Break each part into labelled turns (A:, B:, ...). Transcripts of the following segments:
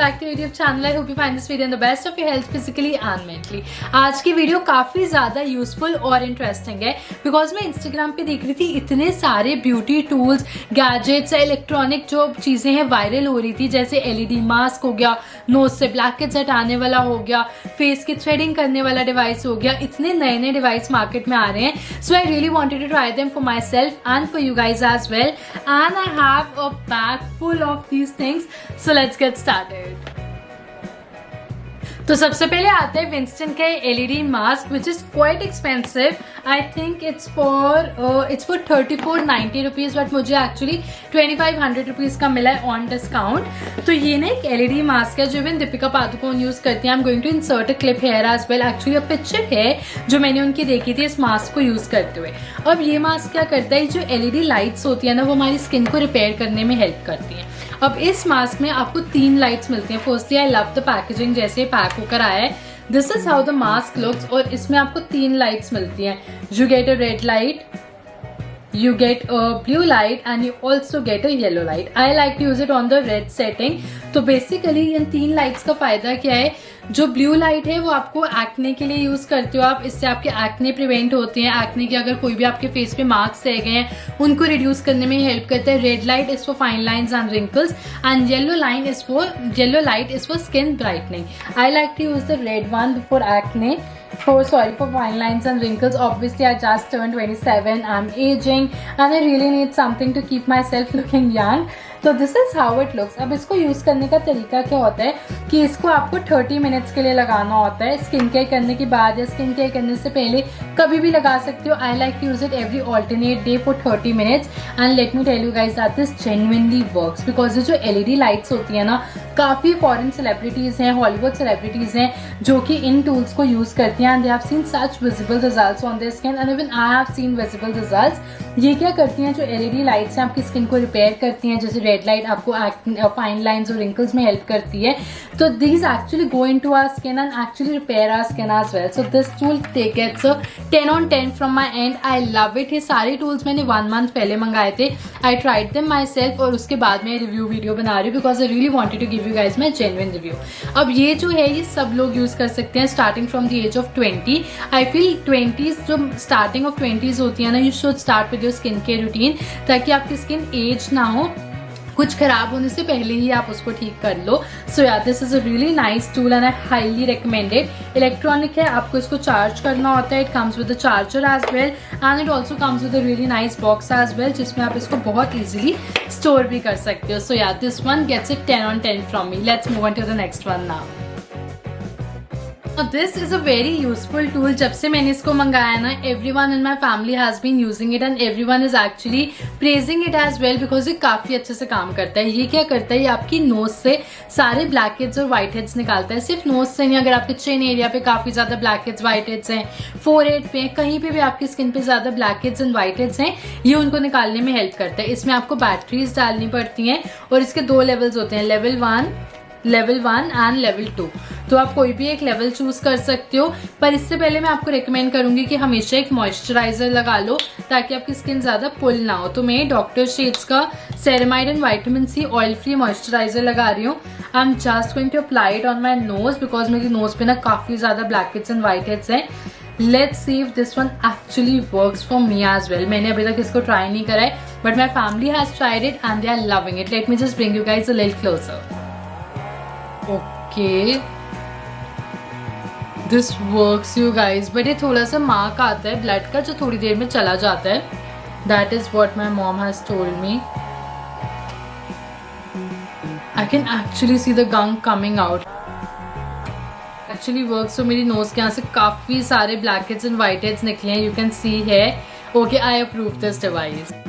A: back to YouTube channel. I hope you find this video in the best of your health physically and mentally. आज की video काफ़ी ज़्यादा useful और interesting है because मैं Instagram पे देख रही थी इतने सारे ब्यूटी टूल्स, गैजेट्स, इलेक्ट्रॉनिक जो चीज़ें हैं वायरल हो रही थी, जैसे LED मास्क हो गया, नोज से ब्लैकहेड्स हटाने वाला हो गया, फेस की थ्रेडिंग करने वाला डिवाइस हो गया. इतने नए नए डिवाइस मार्केट में आ रहे हैं. So I really wanted to try them for myself and for you guys as well. And I have a bag full of these things. So let's get started. तो सबसे पहले आता है Winston का LED mask which is quite expensive. I think it's for 3490 rupees, but मुझे actually 2500 rupees का मिला है ऑन डिस्काउंट. तो ये ना एक LED मास्क है जो इवन दीपिका पादुकोण यूज करती है. I am going to insert a clip here as well. Actually a picture है जो मैंने उनकी देखी थी इस मास्क को यूज करते हुए. अब ये मास्क क्या करता है, जो LED लाइट्स होती है ना वो हमारी स्किन को रिपेयर करने में हेल्प करती है. अब इस मास्क में आपको 3 लाइट्स मिलती हैं. Firstly I love the packaging, जैसे पैक होकर आया है. This is how the mask looks. और इसमें आपको 3 लाइट्स मिलती हैं. You get a red light, you get a blue light and you also get a yellow light. I like to use it on the red setting. तो basically इन 3 lights का फायदा क्या है, जो ब्लू लाइट है वो आपको एक्ने के लिए यूज करते हो आप. इससे आपके एक्ने प्रिवेंट होते हैं. एक्ने के अगर कोई भी आपके फेस पे मार्क्स रह गए हैं उनको रिड्यूस करने में हेल्प करता है. Red light is for fine lines and wrinkles and yellow light is for skin brightening. I like to use the red one for acne. for fine lines and wrinkles. Obviously I just turned 27, I'm aging and I really need something to keep myself looking young. तो this is how it looks. अब इसको use करने का तरीका क्या होता है कि इसको आपको 30 मिनट्स के लिए लगाना होता है. स्किन केयर करने के बाद या स्किन केयर करने से पहले कभी भी लगा सकते हो. I like to use it every alternate day for 30 minutes. And let me tell you guys that this genuinely works because ये जो LED लाइट्स होती है ना, काफ़ी फॉरेन सेलिब्रिटीज़ हैं, हॉलीवुड सेलिब्रिटीज़ हैं जो कि इन टूल्स को यूज़ करती हैं. And they have seen such visible results on their skin and even I have seen visible results. ये क्या करती हैं, जो LED लाइट्स हैं आपकी स्किन को रिपेयर करती हैं. जैसे रेड लाइट आपको फाइन लाइन्स और रिंकल्स में हेल्प करती है. तो these actually go in to our skin and actually repair our skin as well. So this tool gets 10 on 10 from my end. I love it. ये सारे tools मैंने 1 month पहले मंगाए थे. I tried them myself और उसके बाद मैं रिव्यू वीडियो बना रही हूँ because I really wanted to give you guys my genuine review. अब ये जो है ये सब लोग यूज कर सकते हैं starting from the age of 20. I feel 20s जो स्टार्टिंग ऑफ 20s होती है ना, you should start with your skin care routine ताकि आपकी स्किन एज ना हो, कुछ खराब होने से पहले ही आप उसको ठीक कर लो. So yeah this is a really nice tool and I highly recommended. Electronic है, आपको इसको चार्ज करना होता है. It comes with a charger as well and it also comes with a really nice box as well जिसमें आप इसको बहुत ईजिली स्टोर भी कर सकते हो. So yeah this one gets it 10 on 10 from me. Let's move on to the next one now. This is a very useful tool. जब से मैंने इसको मंगाया ना, everyone in my family has been using it and everyone is actually praising it as well because ये काफी अच्छे से काम करता है. ये क्या करता है, ये आपकी नोज से सारे ब्लैक हेड्स और व्हाइट हेड्स निकालता है. सिर्फ नोज से नहीं, अगर आपके चिन एरिया पे काफी ज्यादा ब्लैक हेड्स व्हाइट हेड्स हैं, फोरहेड पे, कहीं पे भी आपकी स्किन पे ज्यादा blackheads and whiteheads हैं, ये उनको निकालने में हेल्प करता है. इसमें आपको बैटरीज डालनी पड़ती हैं और इसके 2 लेवल्स होते हैं, लेवल 1 एंड लेवल 2. तो आप कोई भी एक लेवल चूज कर सकते हो. पर इससे पहले मैं आपको रिकमेंड करूंगी कि हमेशा एक मॉइस्चराइजर लगा लो ताकि आपकी स्किन ज्यादा पुल ना हो. तो मैं डॉक्टर शेड्स का ceramide and vitamin C oil free moisturizer लगा रही हूँ. I am just going to apply it on my nose because मेरी नोज पे ना काफी ज्यादा blackheads and whiteheads हैं. Let's see if this one actually works for me as well. मैंने अभी तक इसको ट्राई नहीं करा है but my family has tried it and they are loving it. Let me just bring you guys a little closer. Okay, this works you guys, but ये थोड़ा सा मार्क आता है ब्लड का जो थोड़ी देर में चला जाता है. That is what my mom has told me. I can actually see the gunk coming out. Actually works. So मेरी नोज के यहाँ से काफी सारे black heads and white heads निकले हैं. You can see here. Okay, I approve this device.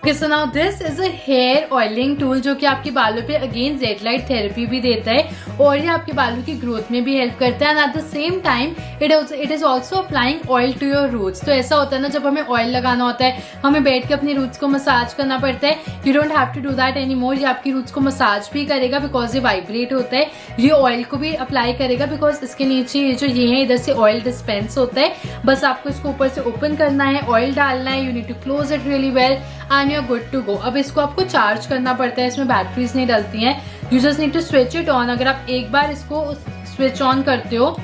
A: Okay, so now this is a hair oiling tool जो कि आपके बालों पे अगेन रेड लाइट थेरेपी भी देता है और ये आपके बालों की ग्रोथ में भी हेल्प करता है. And at the same time it is also applying oil to your roots. तो ऐसा होता है ना, जब हमें ऑयल लगाना होता है हमें बैठ के अपनी रूट्स को मसाज करना पड़ता है. You don't have to do that any more. ये आपकी रूट्स को मसाज भी करेगा बिकॉज ये वाइब्रेट होता है. ये ऑयल को भी अप्लाई करेगा बिकॉज इसके नीचे ये जो ये है इधर से ऑयल डिस्पेंस होता है. बस आपको इसको ऊपर से ओपन करना है, ऑयल डालना है. You need to close it really well and you are good to go. अब इसको आपको चार्ज करना पड़ता है, इसमें बैटरीज नहीं डलती हैं, you just need to switch it on. अगर आप एक बार इसको स्विच ऑन करते हो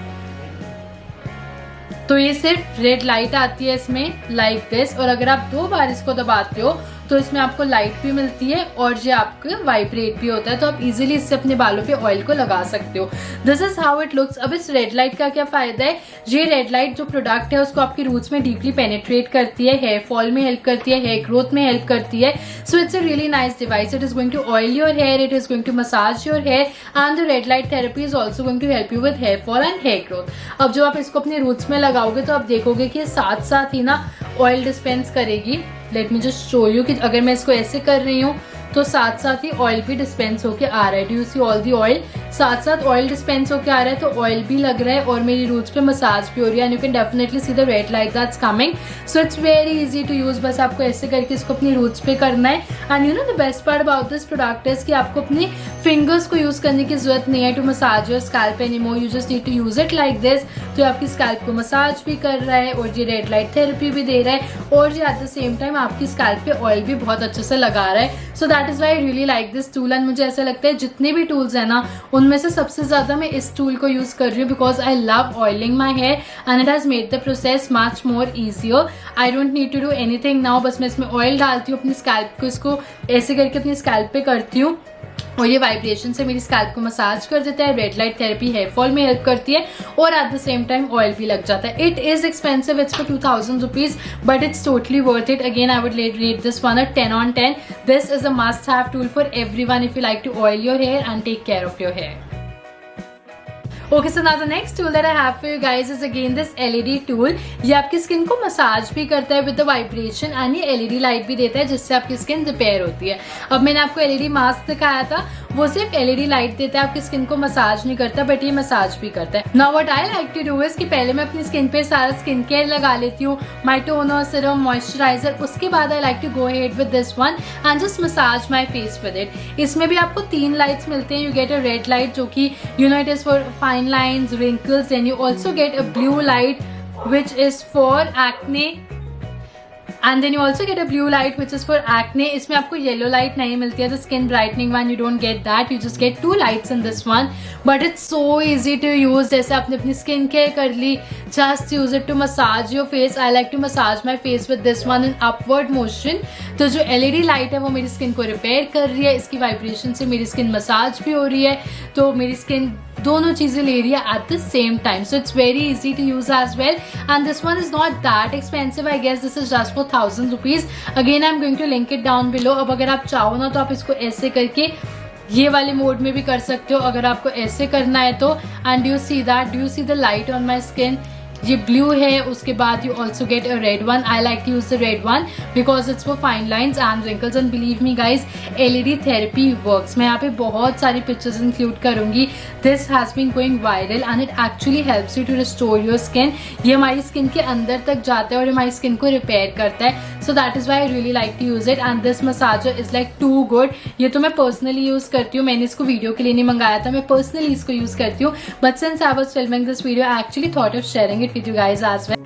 A: तो ये सिर्फ रेड लाइट आती है इसमें लाइक दिस, और अगर आप 2 बार इसको दबाते हो तो इसमें आपको लाइट भी मिलती है और ये आपका वाइब्रेट भी होता है, तो आप इजीली इससे अपने बालों पे ऑयल को लगा सकते हो। This is how it looks. अब इस रेड लाइट का क्या फायदा है, ये रेड लाइट जो प्रोडक्ट है उसको आपके रूट्स में डीपली पेनिट्रेट करती है, हेयर फॉल में हेल्प करती है, हेयर ग्रोथ में हेल्प करती है। So it's a really nice device. It is going to oil your hair, it is going to massage your hair and the red light therapy is also going to help you with hair fall and hair growth. अब जब आप इसको अपने roots में लगाओगे तो आप देखोगे कि साथ साथ ही ना ऑयल डिस्पेंस करेगी। Let me just show you कि अगर मैं इसको ऐसे कर रही हूँ तो साथ साथ ही ऑयल भी डिस्पेंस होके आ रहा है। Do you see all the oil, साथ साथ ऑयल डिस्पेंस होके आ रहा है, तो ऑयल भी लग रहा है और मेरी रूट्स पे मसाज भी हो रही है and you can definitely see the red light that's coming. So it's very easy to use. बस आपको ऐसे करके इसको अपनी रूट्स पे करना है and you know the best part about this product is कि आपको अपनी फिंगर्स को यूज करने की जरूरत नहीं है to massage your scalp anymore, you just need to use it like this. तो आपकी स्कैल्प को मसाज भी कर रहा है और ये रेड लाइट थेरेपी भी दे रहा है और ये एट द सेम टाइम आपकी स्कैल्प पे ऑयल भी बहुत अच्छे से लगा रहा है। So that is why I really like this tool and मुझे ऐसा लगता है जितने भी टूल्स है ना उनमें से सबसे ज्यादा मैं इस टूल को यूज कर रही हूँ because I love oiling my hair and it has made the process much more easier. I don't need to do anything now, बस मैं इसमें ऑयल डालती हूँ, अपनी स्कैल्प को इसको ऐसे करके अपनी स्कैल्प पे करती हूँ और ये वाइब्रेशन से मेरी स्कैल्प को मसाज कर देता है। Red light therapy hair fall में हेल्प करती है और at the same time oil भी लग जाता है। It is expensive, it's for 2000 rupees but it's totally worth it. Again I would rate this one a 10 on 10. This is a must have tool for everyone if you like to oil your hair and take care of your hair. Okay, so now the next tool that I have for you guys is again this LED tool. ये आपकी skin को massage भी करता है with the vibration and ये LED light भी देता है जिससे आपकी स्किन रिपेयर होती है। अब मैंने आपको LED मास्क दिखाया था, वो सिर्फ LED लाइट देता है, आपकी स्किन को मसाज नहीं करता बट ये मसाज भी करता है। Now what I like to do is कि पहले मैं अपनी स्किन पे सारा स्किन केयर लगा लेती हूँ, माय टोनर, सीरम, मॉइस्चराइजर। उसके बाद I like to go ahead with this one and just massage my face with it. इसमें भी आपको 3 लाइट्स मिलते हैं। You get a red light जो कि you know it is for fine lines, wrinkles, and you also get a blue light which is for acne, and then you also get a blue light which is for acne. इसमें आपको yellow light नहीं मिलती है, the skin brightening one, you don't get that, you just get 2 lights in this one, but it's so easy to use. जैसे आपने अपनी skin care कर ली, just use it to massage your face. I like to massage my face with this one in upward motion. तो जो LED light है वो मेरी skin को रिपेयर कर रही है, इसकी वाइब्रेशन से मेरी स्किन मसाज भी हो रही है, तो मेरी स्किन दोनों चीजें ले रही है at the same time. So it's very easy to use as well and this one is not that expensive. I guess this is just for 1000 rupees. Again I am going to link it down below. अब अगर आप चाहो ना तो आप इसको ऐसे करके ये वाले मोड में भी कर सकते हो अगर आपको ऐसे करना है तो। And do you see that, do you see the light on my skin, ये ब्लू है, उसके बाद you also get a red one. I like to use the red one because it's for fine lines and wrinkles and believe me guys LED therapy works. मैं यहाँ पे बहुत सारी pictures include करूंगी। This has been going viral and it actually helps you to restore your skin. ये हमारी skin के अंदर तक जाता है और हमारी स्किन को रिपेयर करता है। So that is why I really like to use it and this massager is like too good. ये तो मैं पर्सनली यूज करती हूँ, मैंने इसको वीडियो के लिए नहीं मंगाया था, मैं पर्सनली इसको यूज करती हूँ, but since I was filming this video I actually thought of sharing it with you guys as well.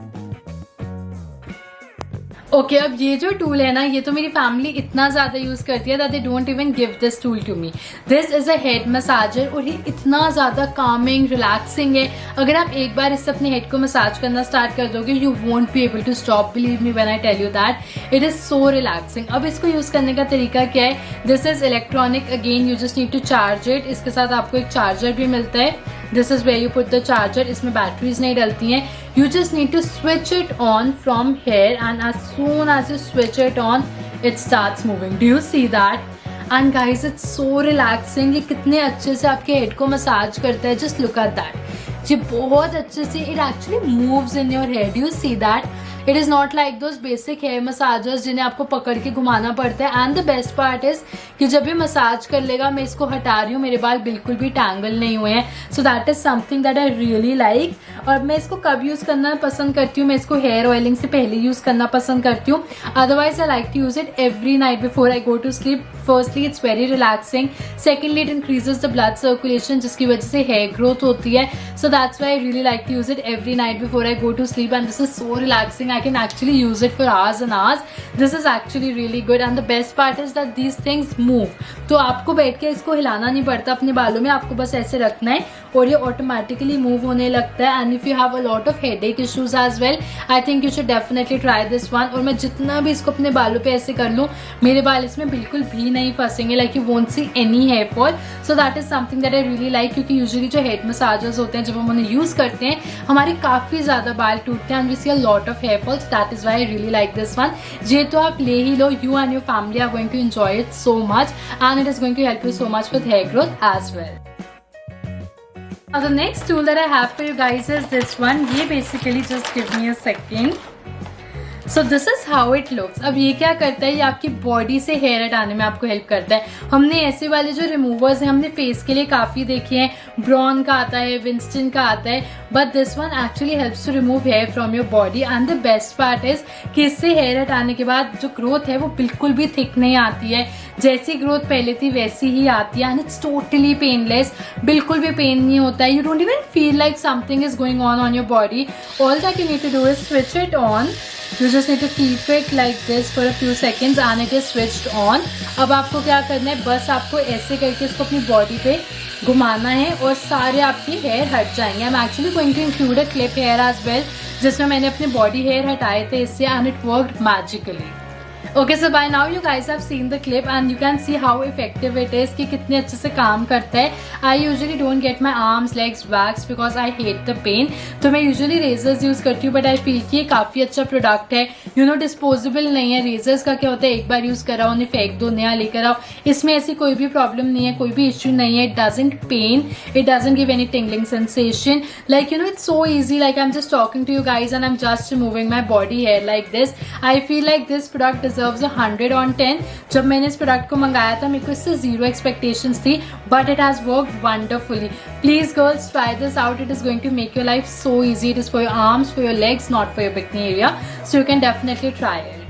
A: Okay, अब ये जो टूल है ना ये तो मेरी फैमिली इतना ज्यादा यूज करती है that they don't even give this tool to me. This is a head massager और ये इतना ज्यादा कामिंग रिलैक्सिंग है। अगर आप एक बार इससे अपने हेड को मसाज करना स्टार्ट कर दोगे you won't be able to stop, believe me when I tell you that it is so relaxing. अब इसको यूज करने का तरीका क्या है, this is electronic, again you just need to charge it. इसके साथ आपको एक चार्जर भी मिलता है, this is where you put the charger. इसमें बैटरीज नहीं डलती हैं, you just need to switch it on from here and as soon as you switch it on it starts moving. Do you see that? And guys it's so relaxing. ये कितने अच्छे से आपके head को massage करता है, just look at that. ये बहुत अच्छे से it actually moves in your head. Do you see that? It is not like those basic hair massagers जिन्हें आपको पकड़ के घुमाना पड़ता है। And the best part is कि जब ये मसाज कर लेगा, मैं इसको हटा रही हूँ, मेरे बाल बिल्कुल भी टैंगल नहीं हुए हैं। सो that is something that I really like. और मैं इसको कब यूज करना पसंद करती हूँ, मैं इसको हेयर ऑयलिंग से पहले यूज करना पसंद करती हूँ। Otherwise I like to use it every night before I go to sleep. Firstly it's very relaxing, secondly it increases the blood circulation जिसकी वजह से हेयर ग्रोथ होती है। So that's why I really like to use it every night before I go to sleep and this is so relaxing. I can actually use it for hours and hours. This is actually really good and the best part is that these things move. तो आपको बैठ के इसको हिलाना नहीं पड़ता अपने बालों में, आपको बस ऐसे रखना है और ये ऑटोमेटिकली मूव होने लगता है. And if you have a lot of headache issues as well, I think you should definitely try this one. और मैं जितना भी इसको अपने बालों पे ऐसे कर लूँ, मेरे बाल इसमें बिल्कुल भी नहीं फंसेंगे. Like you won't see any hair fall. So that is something that I really like, क्योंकि यूजुअली जो हेड मसाजर्स होते हैं जब हम उन्हें यूज करते हैं हमारे काफी ज्यादा बाल टूटते हैं and we see a lot of hair falls. That is why I really like this one. ये तो आप ले ही लो, you and your family are going to enjoy it so much and it is going to help you so much with hair growth as well. Now the next tool that I have for you guys is this one. ये basically, just give me a second. So this is how it looks. अब ये क्या करता है, ये आपकी body से hair हटाने में आपको हेल्प करता है. हमने ऐसे वाले जो रिमूवर्स हैं हमने फेस के लिए काफी देखे हैं. ब्रॉन का आता है, विंस्टन का आता है, but this one actually helps to remove hair from your body. And the best part is कि इससे हेयर हटाने के बाद जो ग्रोथ है वो बिल्कुल भी थिक नहीं आती है. जैसी ग्रोथ पहले थी वैसी ही आती है एंड इट्स टोटली पेनलेस. बिल्कुल भी पेन नहीं होता है. You don't even feel like something is going on your body. All that you need to do is switch it on. You just need to keep it like this for a few seconds and it is switched on. अब आपको क्या करना है, बस आपको ऐसे करके इसको अपनी बॉडी पे घुमाना है और सारे आपकी हेयर हट जाएंगे. I am actually going to include a clip here as well, जिसमें मैंने अपने बॉडी हेयर हटाए थे इससे and it worked magically. Okay, so by now you guys have seen the clip and you can see how effective it is कि कितने अच्छे से काम करता है. I usually don't get my arms, legs waxed because I hate the pain. तो मैं usually razors use करती हूँ, but I feel कि ये काफ़ी अच्छा प्रोडक्ट है. You know, disposable नहीं है. razors का क्या होता है, एक बार यूज़ कराओ उन्हें फेंक दो, नया लेकर आओ. इसमें ऐसी कोई भी प्रॉब्लम नहीं है, कोई भी इश्यू नहीं है. It doesn't pain, it doesn't give any tingling sensation. Like, you know, it's so easy. Like, I'm just talking to you guys and I'm just removing my body hair like this. I feel like this product deserves 100 on 10. जब मैंने इस product को मंगाया था मेरे को इससे zero expectations थी, but it has worked wonderfully. Please girls try this out. It is going to make your life so easy. It is for your arms, for your legs, not for your bikini area. So you can definitely try it.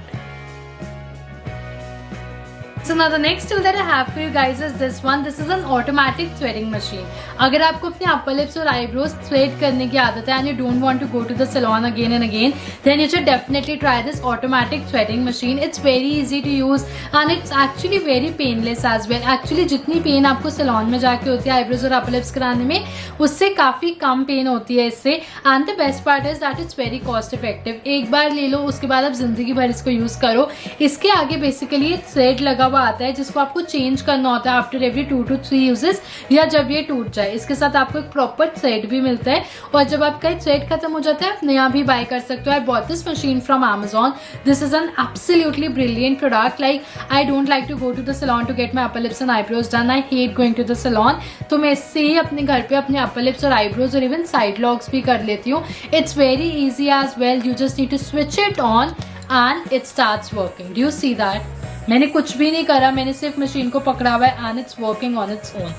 A: So now the next tool that I have for you guys is this one. This is an automatic threading machine. अगर आपको अपने upper lips और eyebrows thread करने की आदत है and you don't want to go to the salon again and again, then you should definitely try this automatic threading machine. It's very easy to use and it's actually very painless as well. Actually जितनी pen आपको salon में जाके होती है eyebrows और upper lips कराने में, उससे काफ़ी कम पेन होती है इससे. And the best part is that it's very cost effective. एक बार ले लो, उसके बाद आप जिंदगी भर इसको यूज़ करो. इसके आगे बेसिकली थ्रेड लगा हुआ आता है जिसको आपको चेंज करना होता है आफ्टर एवरी 2 to 3 यूजेस, या जब ये टूट जाए. इसके साथ आपको एक प्रॉपर थ्रेड भी मिलता है और जब आपका थ्रेड खत्म हो जाता है आप नया भी बाय कर सकते हो. I bought this machine from Amazon. This is an absolutely brilliant product. Like I don't like to go to the salon to get my upper lips and eyebrows done. I hate going to the salon. तो मैं इससे ही अपने घर पे अपने upper lips और eyebrows और इवन साइड लॉक्स भी कर लेती हूँ. It's very easy as well. You just need to switch it on and it starts working. Do you see that? मैंने कुछ भी नहीं करा, मैंने सिर्फ मशीन को पकड़ा हुआ है and it's working on its own.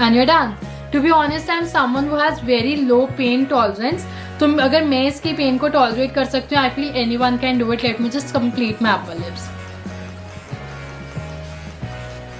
A: And you're done. To be honest, I'm someone who has very low pain tolerance. तो अगर मैं इसकी पेन को टॉलरेट कर सकती हूँ, I feel anyone can do it. Let me just complete my upper lips.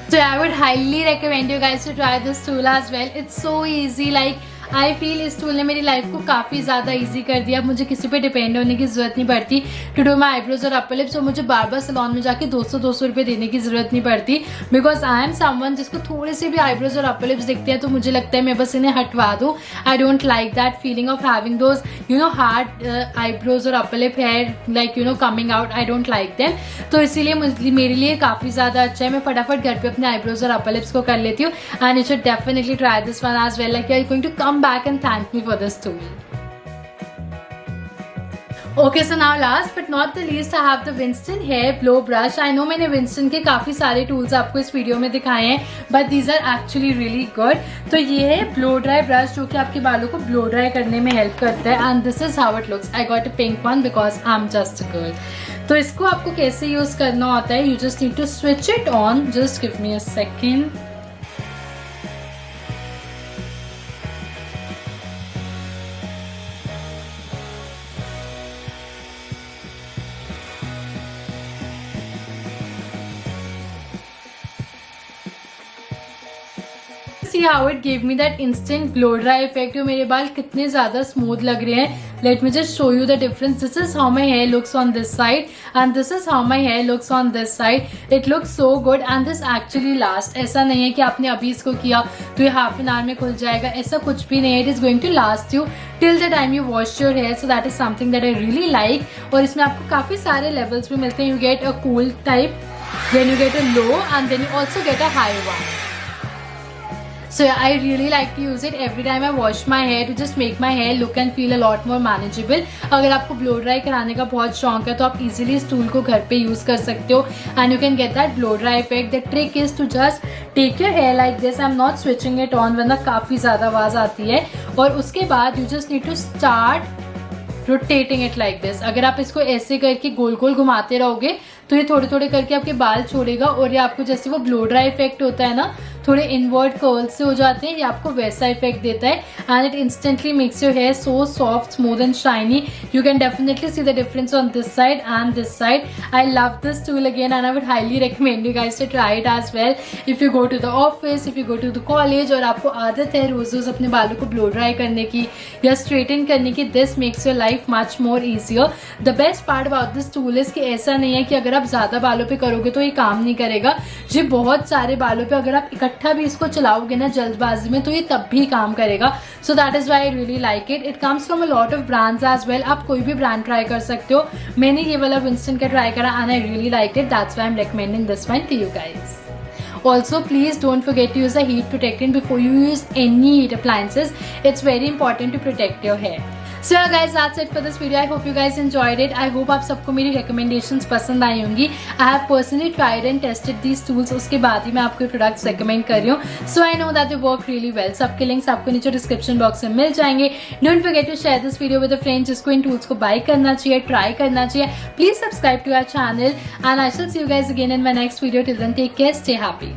A: So I would highly recommend you guys to try this tool as well. It's so easy. Like, I feel इस tool ने मेरी life को काफ़ी ज़्यादा easy कर दिया. मुझे किसी पे डिपेंड होने की ज़रूरत नहीं पड़ती टू डू माई आईब्रोज और अपर लिप्स. और मुझे बार बार सैलून में जाके 200 रुपये देने की ज़रूरत नहीं पड़ती. बिकॉज आई एम समवन जिसको थोड़े से भी आईब्रोज और अपर लिप्स दिखते हैं तो मुझे लगता है मैं बस इन्हें हटवा दूँ. I don't like that feeling of having those you know hard eyebrows और upper lip hair like you know coming out. I don't like them. तो इसीलिए मेरे लिए काफ़ी ज़्यादा अच्छा है. मैं फटाफट घर पे अपने आईब्रोज और अपर लिप्स को कर लेती हूँ. And you should definitely try this one as well. Like you are going to come back and thank me for this tool. Okay, so now last but not the least I have the Winston hair blow brush. I know मैंने Winston के काफ़ी सारे tools आपको इस video में दिखाए हैं, but these are actually really good. तो ये है blow dry brush जो कि आपके बालों को blow dry करने में help करता है. And this is how it looks. I got a pink one because I'm just a girl. तो इसको आपको कैसे यूज़ करना होता है, you just need to switch it on. Just give me a second. see how it gave me that instant blow dry effect. जो मेरे बाल कितने ज़्यादा स्मूथ लग रहे हैं. Let me just show you the difference. This is how my hair looks on this side and this is how my hair looks on this side. It looks so good and this actually lasts. ऐसा नहीं है कि आपने अभी इसको किया तो ये हाफ एन आवर में खुल जाएगा. ऐसा कुछ भी नहीं है. It is going to last you till the time you wash your hair. So that is something that I really like. और इसमें आपको काफ़ी सारे levels भी मिलते हैं. You get a cool type, then you get a low and then you also get a high one. So yeah, I really like to use it every time I wash my hair to just make my hair look and feel a lot more manageable. अगर आपको blow dry कराने का बहुत शौक है तो आप easily इस tool को घर पे use कर सकते हो and you can get that blow dry effect. The trick is to just take your hair like this. I'm not switching it on वरना काफ़ी ज़्यादा आवाज़ आती है. और उसके बाद you just need to start rotating it like this. अगर आप इसको ऐसे करके गोल गोल घुमाते रहोगे तो ये थोड़े थोड़े करके आपके बाल छोड़ेगा और ये आपको जैसे वो ब्लो ड्राई इफेक्ट होता है ना, थोड़े इनवर्ट कर्ल्स से हो जाते हैं, ये आपको वैसा इफेक्ट देता है and it instantly makes your hair so soft, smooth and shiny. You can definitely see the difference on this side and this side. I love this tool again and I would highly recommend you guys to try it as well. If you go to the office, if you go to the college और आपको आदत है रोज रोज अपने बालों को blow dry करने की या स्ट्रेटन करने की, this makes your life much more easier. The best part about this tool is कि ऐसा नहीं है कि अगर आप ज़्यादा बालों पे करोगे तो ये काम नहीं करेगा. ये बहुत सारे बालों पे अगर आप इकट्ठा भी इसको चलाओगे ना जल्दबाजी में तो ये तब भी काम करेगा. So that is why I really like it. It comes from a lot of brands as well. आप कोई भी ब्रांड ट्राई कर सकते हो. मैंने ये वाला विंस्टन का ट्राई करा and I really like it. That's why I am recommending this one two you guys. Also, please don't forget to use a heat protectant before you use any heat appliances. It's very important to protect your hair. So yeah guys, that's it for this video. I hope you guys enjoyed it. I hope आप सबको मेरी recommendations पसंद आई होंगी. I have personally tried and tested these tools. उसके बाद ही मैं आपको products recommend कर रही हूँ. So I know that they work really well. सबके links आपको नीचे description box में मिल जाएंगे. Don't forget to share this video with a friend जिसको इन tools को buy करना चाहिए, try करना चाहिए. Please subscribe to our channel and I shall see you guys again in my next video. Till then, take care, stay happy.